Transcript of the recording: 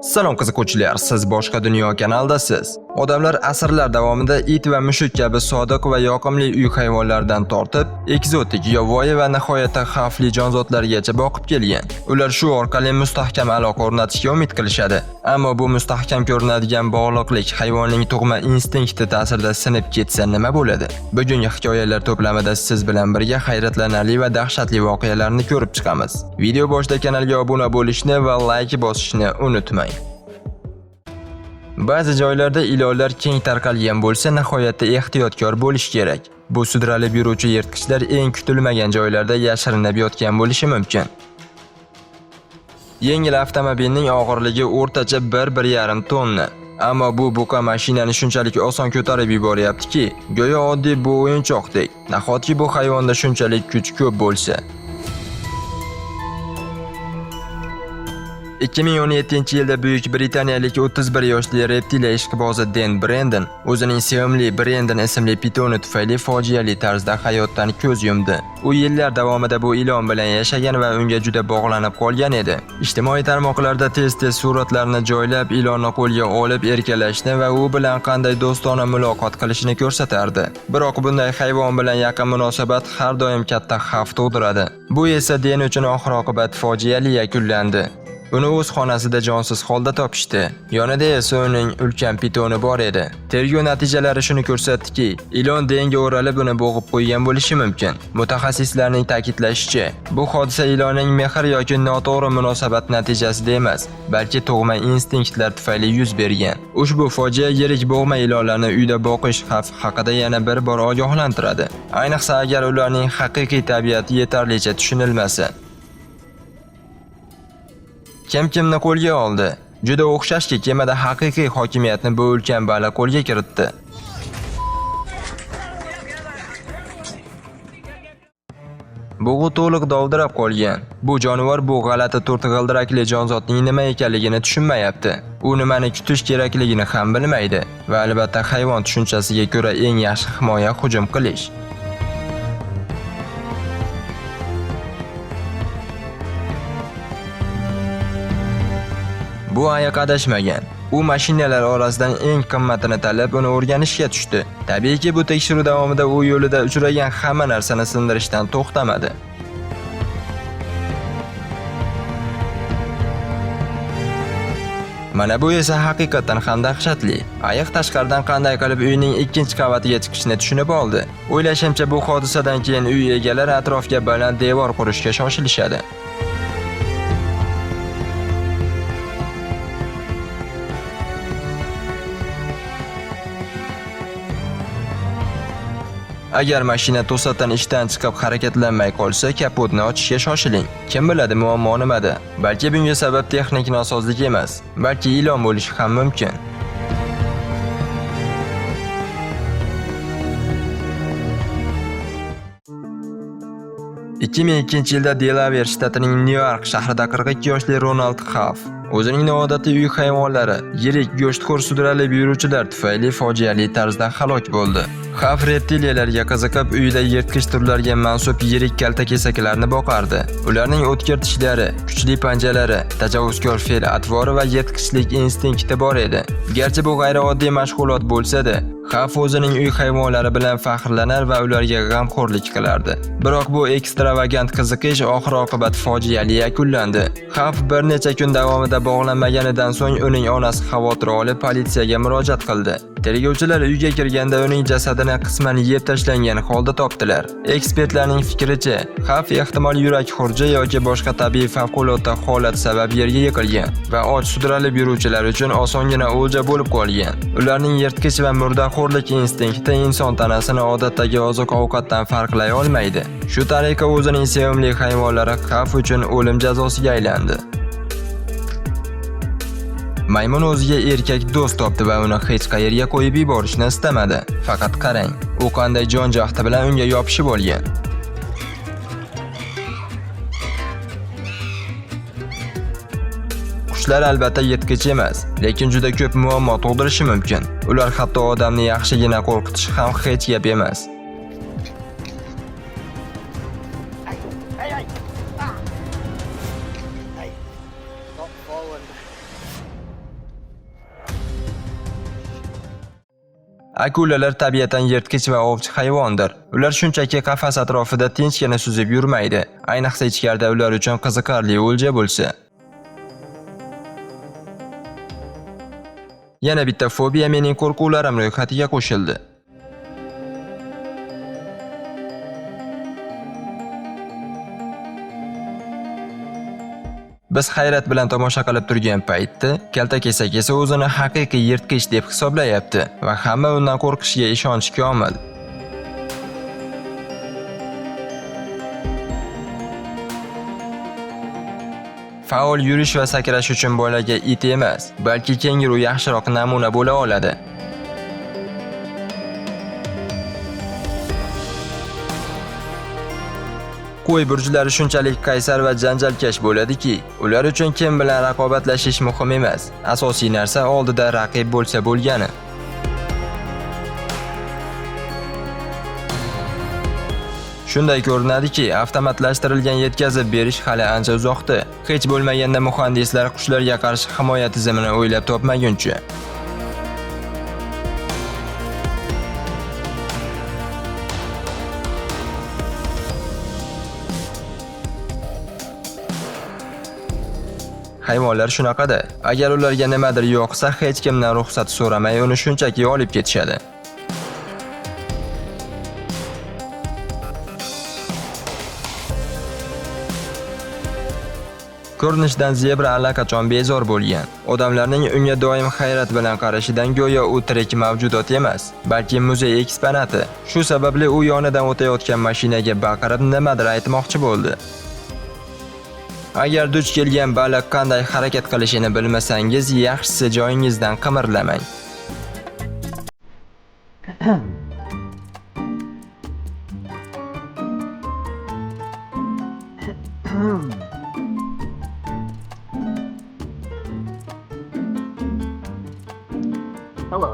Salom qiziquvchilar, siz boshqa dunyo kanaldasiz. Odamlar asrlar davomida it va mushuk kabi sodiq va yoqimli uy hayvonlaridan tortib, ekzotik, yovvoyi va nihoyatda xavfli jonzotlargacha boqib kelgan. Ular shu orqali mustahkam aloqa o'rnatishga umid qilishadi. Ammo bu mustahkam ko'rinadigan bog'liqlik hayvonning tug'ma instinkti ta'sirida sinib ketsa nima bo'ladi? Bugungi hikoyalar to'plamida siz bilan birga hayratlanarli va dahshatli voqealarni ko'rib chiqamiz. Video boshida kanalga obuna bo'lishni va like bosishni unutmang. Ba'zi joylarda ilonlar keng tarqalgan bo'lsa, nihoyatda ehtiyotkor bo'lish kerak. Bu sudralib yuruvchi yirtqichlar eng kutilmagan joylarda yashirinib yotgan bo'lishi mumkin. Yengil avtomobilning og'irligi o'rtacha 1-1,5 tonna. Ammo bu buqa mashinani shunchalik oson ko'tarib yuboryaptiki, go'yo oddiy bu o'yinchoqdek. Nahotki bu hayvonda shunchalik kuch ko'p bo'lsa? 2017-yilda Buyuk Britaniyalik 31 yoshli reptiliya ishqibozi Dan Brandon o'zining sevimli Brandon ismli pitoni tufayli fojiali tarzda hayotdan ko'z yumdi. U yillar davomida bu ilon bilan yashagan va unga juda bog'lanib qolgan edi. Ijtimoiy tarmoqlarda tez-tez suratlarni joylab, ilonni qo'lga olib erkalashni va u bilan qanday do'stona muloqot qilishini ko'rsatardi. Biroq bunday hayvon bilan yaqin munosabat har doim katta xavf tug'diradi. Bu esa Dan uchun oxir-oqibat fojiali yakunlandi. Uni o'z xonasida jonsiz holda topishdi. Yonida esa uning ulkan pitoni bor edi. Tergov natijalari shuni ko'rsatdiki, ilon Denga o'ralib uni bo'g'ib qo'ygan bo'lishi mumkin. Mutaxassislarning ta'kidlashicha, bu hodisa ilonning mehr yoki noto'g'ri munosabat natijasida emas, balki tug'ma instinktlar tufayli yuz bergan. Ushbu fojia yirik bo'g'ma ilonlarni uyda boqish xavfi haqida yana bir bor ogohlantiradi. Ayniqsa agar ularning haqiqiy tabiati yetarlicha tushunilmasa. Kim kimni qo'lga oldi? Juda o'xshashki, kemada haqiqiy hokimiyatni bu ulkan baliq qo'lga kiritdi. Bug'u to'liq dovdirab qolgan. Bu jonivor bu g'alati to'rt g'ildirakli jonzotning nima ekanligini tushunmayapti. U nimani kutish kerakligini ham bilmaydi va albatta hayvon tushunchasiga ko'ra eng yaxshi himoya hujum qilish. Bu ayiq adashmagan. U mashinalar orasidan eng qimmatini tanlab uni o'rganishga tushdi. Tabiiyki, bu tekshiruv davomida u yo'lida uchragan hamma narsani sindirishdan to'xtamadi. Mana bu esa haqiqatan ham dahshatli. Ayiq tashqaridan qanday qilib uyning ikkinchi qavatiga chiqishni tushunib oldi. O'ylashimcha, bu hodisadan keyin uy egalari atrofga baland devor qurishga shoshilishadi. Agar mashina to'satdan ishdan chiqib harakatlanmay qolsa, kapotni ochishga shoshiling. Kim biladi muammo nimada? Balki bunga sabab texnik nosozlik emas, balki ilon bo'lishi ham mumkin. ...2002-yilda Delaware shtatining Nyu-York shahrida 42 yoshli Ronald Huff o'zining noodatiy uy hayvonlari, yirik go'shtxo'r sudralib yuruvchilar tufayli fojiali tarzda halok bo'ldi. Huff reptiliyalarga qiziqib, uyida yirtqich turlarga mansub yirik kaltakesaklarni boqardi. Ularning o'tkir tishlari, kuchli panjalari, tajovuzkor fe'l-atvori va yirtqichlik instinkti bor edi. Garchi bu g'ayrioddiy mashg'ulot bo'lsa-da, Huff o'zining uy hayvonlari bilan faxrlanar va ularga g'amxo'rlik qilardi. Biroq bu ekstravagant qiziqish oxir-oqibat fojiali yakunlandi. Huff bir necha kun davomida bog'lanmaganidan so'ng uning onasi xavotir olib politsiyaga murojaat qildi. Tergovchilar uyga kirganda uning jasadini qisman yeb tashlangan holda topdilar. Ekspertlarning fikricha, Huff ehtimol yurak xuruji yoki boshqa tabiiy favqulodda holat sabab yerga yiqilgan va och sudralib yuruvchilar uchun osongina o'lja bo'lib qolgan. Ularning yirtqich va murdaxo'rlik instinkti inson tanasini odatdagi oziq-ovqatdan farqlay olmaydi. Shu tariqa o'zining sevimli hayvonlari Huff uchun o'lim jazosiga aylandi. Maymun o'ziga erkak do'st topdi va uni hech qayerga qo'yib yuborishni istamadi. Faqat qarang, u qanday jon-jahdi bilan unga yopishib olgan. Qushlar albatta yirtqich emas, lekin juda ko'p muammo tug'dirishi mumkin. Ular hatto odamni yaxshigina qo'rqitishi ham hech gap emas. Akulalar tabiatan yirtqich va ovchi hayvondir. Ular shunchaki qafas atrofida tinchgina suzib yurmaydi. Ayniqsa ichkarida ular uchun qiziqarli o'lja bo'lsa. Yana bitta fobiya mening qo'rquvlarim ro'yxatiga qo'shildi. Biz hayrat bilan tomosha qilib turgan paytda kaltakesak esa o'zini haqiqiy yirtqich deb hisoblayapti va hamma undan qo'rqishiga ishonchi komil. Faol yurish va sakrash uchun bolaga it emas, balki kenguru yaxshiroq namuna bo'la oladi. Qo'y burjlari shunchalik qaysar va janjalkash bo'ladiki, ular uchun kim bilan raqobatlashish muhim emas. Asosiy narsa oldida raqib bo'lsa bo'lgani. Shunday ko'rinadiki, avtomatlashtirilgan yetkazib berish hali ancha uzoqda. Hech bo'lmaganda muhandislar qushlarga qarshi himoya tizimini o'ylab topmaguncha. Hayvonlar shunaqada. Agar ularga nimadir yoqsa, hech kimdan ruxsat so'ramay uni shunchaki olib ketishadi. Ko'rinishdan zebra allaqachon bezor bo'lgan. Odamlarning unga doim hayrat bilan qarashidan go'yo u tirik mavjudot emas, balki muzey eksponati. Shu sababli u yonidan o'tayotgan mashinaga baqirib nimadir aytmoqchi bo'ldi. Agar duch kelgan baliq qanday harakat qilishini bilmasangiz, yaxshisi joyingizdan qimirlamang. Hello.